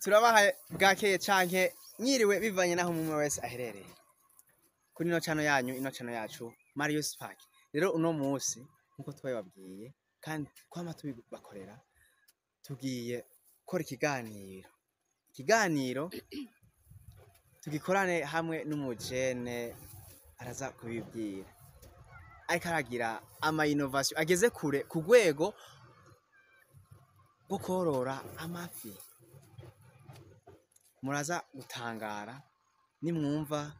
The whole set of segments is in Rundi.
turabaha bwakeye canke mwiriwe bivanye naho umwe wese aherereye kuri ino channel yanyu, ino channel yacu Marius Park. Rero uno munsi nkuko twababwiye kandi kwama tubibakorera tugiye gukora ikiganiro tugikorane hamwe n'umujene araza kubibwira ariko aragira ama innovation ageze kure ku rwego rwo korora amafi. Muraza gutangara nimwumva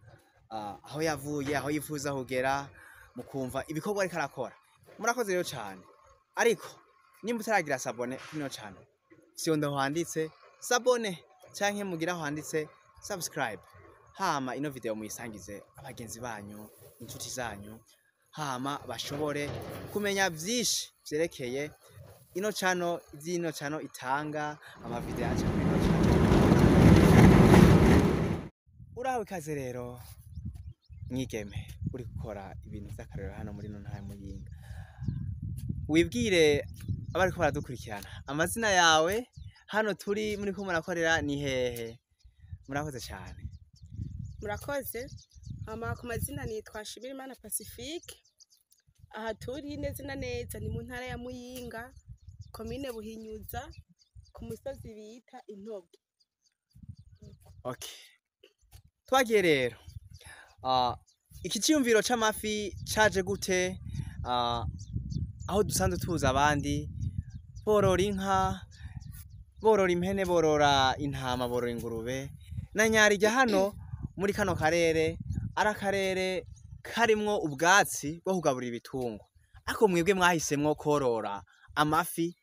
aho yavuye, aho yifuza kugera, mukumva ibikorwa ariko arakora. Murakoze rero cyane, ariko nimba utaragira sabone kino channel siondo handitse sabone canke mugira handitse subscribe, hama ino video muyisangize abagenzi banyu, inshuti zanyu, hama bashobore kumenya byinshi vyerekeye ino channel, ino channel itanga ama video yacu kuri ino channel. Uraho ikaze rero mwigeme uri gukora ibintu by'akarero hano muri no ntaya Muyinga. Wibwire abariko baradukurikirana amazina yawe, hano turi muri ko murakorera ni hehe? Murakoze cyane. Murakoze. Ku mazina nitwa Shibirimana Pacifique. Aha turi neza na neza ni mu ntara ya Muyinga, komine Buhinyuza, ku musozi bita Intobwe. Okay. Twagiye rero. Iki cyumviro c'amafi caje gute? Aho dusanzwe tuza abandi borora inka, borora impene, borora intama, borora ingurube na nyarirya hano muri kano karere ara karere karimwo ubwatsi bwo kugaburira ibitungo. Ako mwebwe mwahisemwo korora amafi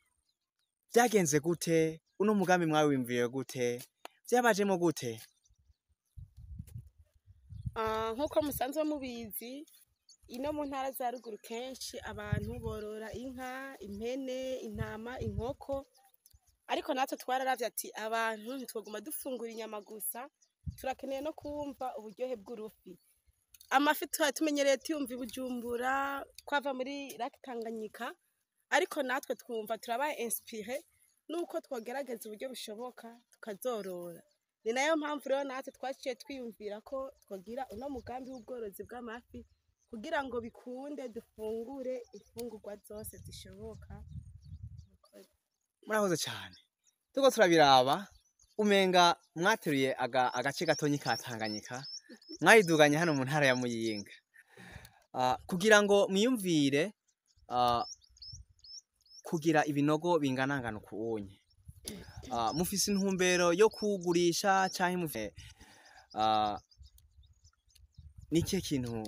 byagenze gute? Uno mugambi mwawimviye gute? Byabajemo gute? Nkuko musanzwe mubizi ino mu ntara za ruguru kenshi abantu borora inka, impene, intama, inkoko, ariko natwe twararavye ati abantu ntitwoguma dufungura inyama gusa, turakeneye no kumva uburyohe bw'urufi. Amafi tumenyereye tuyumva Bujumbura, kwava muri Lac Tanganyika, ariko natwe twumva turabaye inspiré nuko twogerageza uburyo bushoboka tukazorora. Ni nayo mpamvu rero natwe twaciye twiyumvira ko twogira uno mugambi w'ubworozi bw'amafi kugira ngo bikunde dufungure ifungurwa zose zishoboka. Murakoze cyane. Tuko turabiraba umenga mwateruye agace gatonyi ka Tanganyika mwayiduganye hano mu ntara ya Muyinga. Kugira ngo mwiyumvire kugira ibinogo binganangana kuunye. Mufise intumbero yo kugurisha canke mufise niki kintu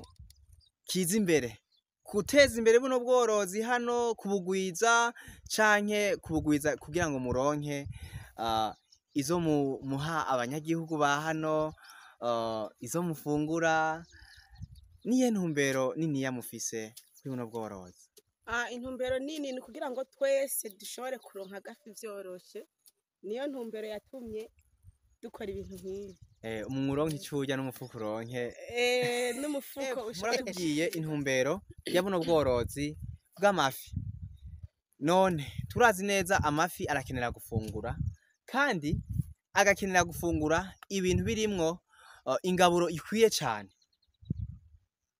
kiza imbere guteza imbere buno bworozi hano, kubugwiza canke kubugwiza kugira ngo muronke izo muha abanyagihugu ba hano, izo mufungura? Niye ntumbero nini ya mufise kuri buno bworozi? Intumbero nini ni kugira ngo twese dushobore kuronka gafi vyoroshe. Niyo ntumbero yatumye dukora ibintu nk'ibi. Umuronke icurya n'umufuko uronke. N'umufuko Muratubwiye intumbero ya buno bworozi bw'amafi. None turazi neza amafi arakenera gufungura, kandi agakenera gufungura ibintu birimwo ingaburo ikwiye cyane.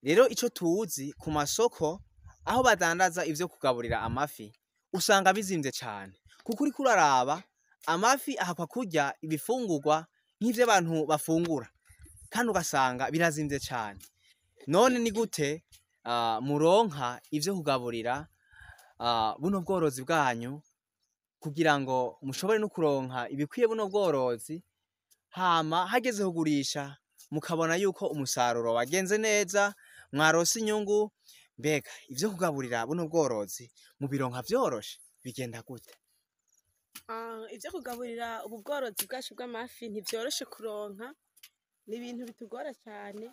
Rero ico tuzi ku masoko aho badandaza ivyo kugaburira amafi usanga bizimvye cyane, kuko uri kuraraba amafi ahakwa kurya ibifungurwa nk'ivyo abantu bafungura, kandi ugasanga birazimvye cyane. None ni gute muronka ivyo kugaburira buno bworozi bwanyu kugira ngo mushobore no kuronka ibikwiye buno bworozi, hama hageze kugurisha mukabona yuko umusaruro wagenze neza, mwarose inyungu? Mbega ivyo kugaburira buno bworozi mu bironka vyoroshe bigenda gute? Ivyo kugaburira ubu bworozi bwacu bw'amafi ntivyoroshe kuronka, ni ibintu bitugora cyane,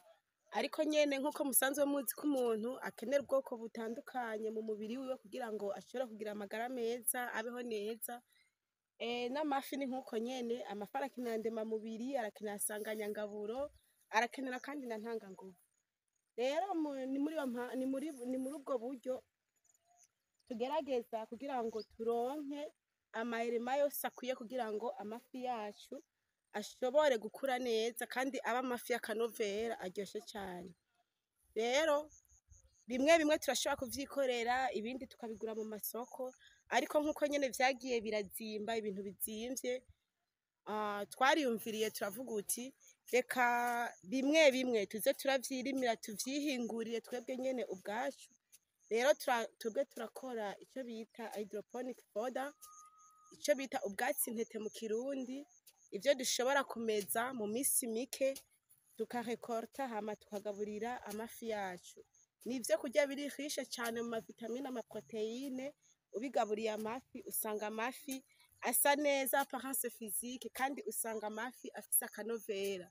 ariko nyene nkuko musanzwe muzi ko umuntu akenera ubwoko butandukanye mu mubiri wiwe kugira ngo ashobore kugira amagara meza, abeho neza. N'amafi ni nkuko nyene, amafi arakenera ndemamubiri, arakenera sanganyangaburo, arakenera kandi na ntanganguvu. Rero ni muri ubwo buryo tugerageza kugira ngo turonke amaelema yose akwiye kugira ngo amafi yacu ashobore gukura neza kandi abe amafi y'akanovera aryoshe cyane. Rero bimwe bimwe turashobora kuvyikorera, ibindi tukabigura mu masoko, ariko nk'uko nyene vyagiye birazimba, ibintu bizimvye, twariyumviriye turavuga uti reka bimwe bimwe tuze turavyirimira tuvyihingurire twebwe nyene ubwacu. Rero twebwe turakora ico bita hydroponic fodder, ico bita ubwatsi ntete mu kirundi, ivyo dushobora kumeza mu misi mike tukarekorta hama tukagaburira amafi yacu. Ni ivyo kurya biri riche cane mu mavitamine, amaproteine. Ubigaburiye amafi usanga amafi asa neza, apparence physique, kandi usanga amafi afise akanovera.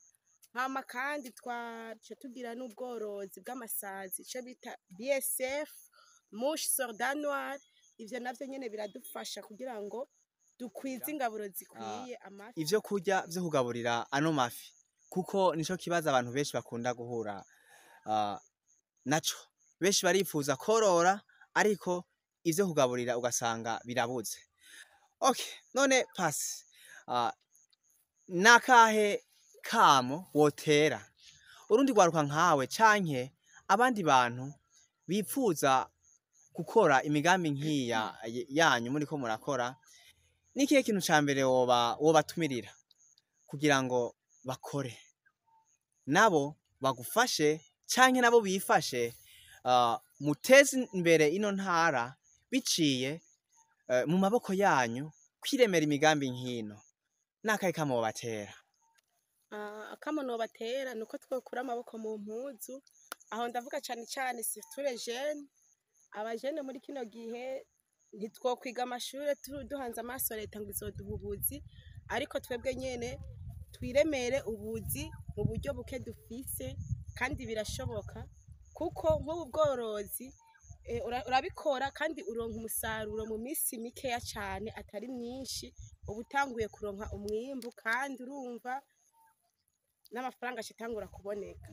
Hama kandi twaca tugira n'ubworozi bw'amasazi, ico bita BSF, mouche sorda noire. Ivyo navyo nyene biradufasha kugira ngo dukwize ingaburo zikwiye amafi. Ivyo kurya vyo kugaburira ano mafi, kuko nico kibazo abantu benshi bakunda guhura naco. Benshi barifuza korora ariko ivyo kugaburira ugasanga birabuze. Okay, none Pasi, nakahe kamo wotera urundi rwaruka nkawe canke abandi bantu bifuza gukora imigambi nkiya yanyu muriko murakora? Nikihe kintu ca mbere wobatumirira kugira ngo bakore nabo bagufashe canke nabo bifashe, muteze imbere ino ntara biciye mu maboko yanyu kwiremera imigambi nkino? Nakahe kamo wobatera? Akamo nobatera nuko twokura amaboko mu mpuzu. Aho ndavuga cane cane surtout les jeunes. Abajene muri kino gihe ntitwokwiga amashure duhanze amaso leta ngo izoduha ubuzi, ariko twebwe nyene twiremere ubuzi mu buryo buke dufise, kandi birashoboka. Kuko nk'ubu bworozi urabikora kandi uronka umusaruro mu misi mikeya cane atari myinshi, uba utanguye kuronka umwimbu kandi urumva n'amafaranga ashitangura kuboneka.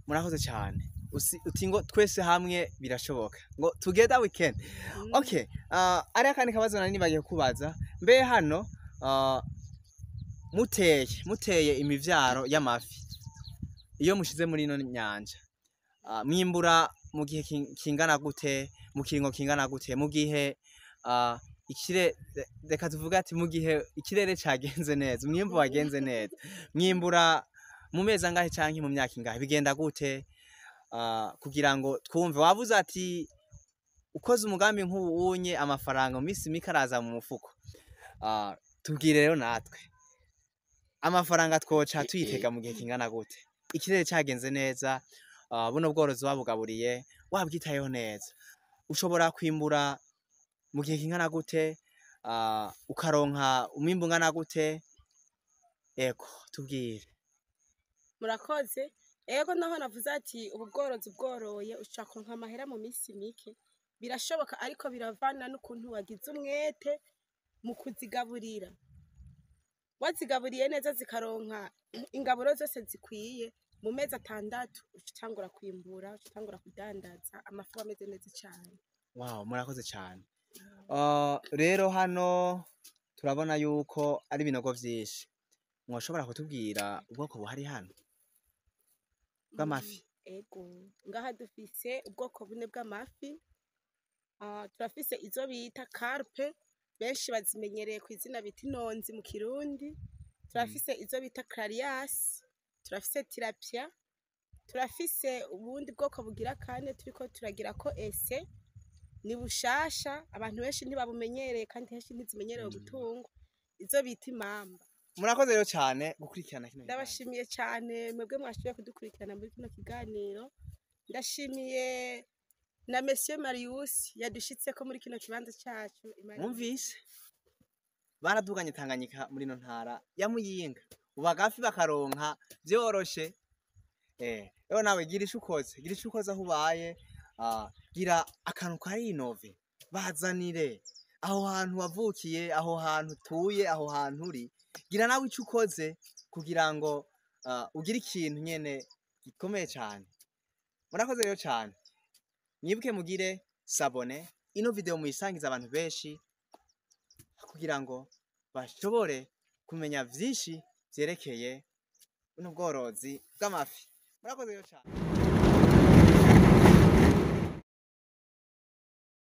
Murakoze cyane. Uti ngo twese hamwe birashoboka, ngo together we can. Okay, ari akandi kabazo nani bagiye kubaza, mbe hano muteye imivyaro y'amafi, iyo mushize muri ino nyanja, mwimbura mu gihe kingana gute, mu kiringo kingana gute, mu gihe reka tuvuga ati mu gihe ikirere cagenze neza, umwimbu wagenze neza, mwimbura mu mezi angahe canke mu myaka ingahe, bigenda gute? Kugira ngo twumve. Wavuze ati ukoze umugambi nk'uwunye amafaranga mu misi mike araza mu mufuko. Tubwire rero natwe amafaranga twoca tuyitega mu gihe kingana gute, ikirere cagenze neza, buno bworozi wabugaburiye wabwitayeho neza, ushobora kwimbura mu gihe kingana gute, ukaronka umwimbu ungana gute? Ego tubwire. Murakoze. Ego naho navuze ati ubu bworozi bworoye ushaka kuronka amahera mu misi mike, birashoboka, ariko biravana n'ukuntu wagize umwete mu kuzigaburira. Wazigaburiye neza zikaronka ingaburo zose zikwiye, mu mezi 6 ucitangura kwimbura, ucitangura kudandaza, amafu ameze neza cyane. Wow, murakoze cyane. Rero hano turabona yuko ari binogo vyinshi. Mwoshobora kutubwira ubwoko buhari hano bw'amafi? Ego, ngaha dufise ubwoko bune bw'amafi. Turafise izo bita carpe, benshi bazimenyereye ku izina bita inonzi mu kirundi. Turafise izo bita clarias, turafise tilapia, turafise ubundi bwoko bugira kane turiko turagira ko ese ni bushasha, abantu benshi ntibabumenyereye kandi henshi ntizimenyerewe gutungwa, izo bita imamba. Murakoze rero cyane gukurikirana kino. Ndabashimiye cyane mwebwe mwashoboye kudukurikirana muri kino kiganiro. Ndashimiye na Monsieur Marius yadushitse ko muri kino kibanza cyacu. Mwumvise baraduganye Tanganyika muri no ntara ya Muyinga, ubagafi bakaronka byoroshe. Rero nawe gira ishukoze aho ubaye, gira akantu kari inove, bazanire aho hantu wavukiye, aho hantu tuye, aho hantu uri, gira nawe ico ukoze kugira ngo ugire ikintu nyene gikomeye cyane. Murakoze rero cyane. Mwibuke mugire sabone, ino video muyisangiza abantu benshi kugira ngo bashobore kumenya vyinshi vyerekeye n'ubworozi bw'amafi. Murakoze rero cane.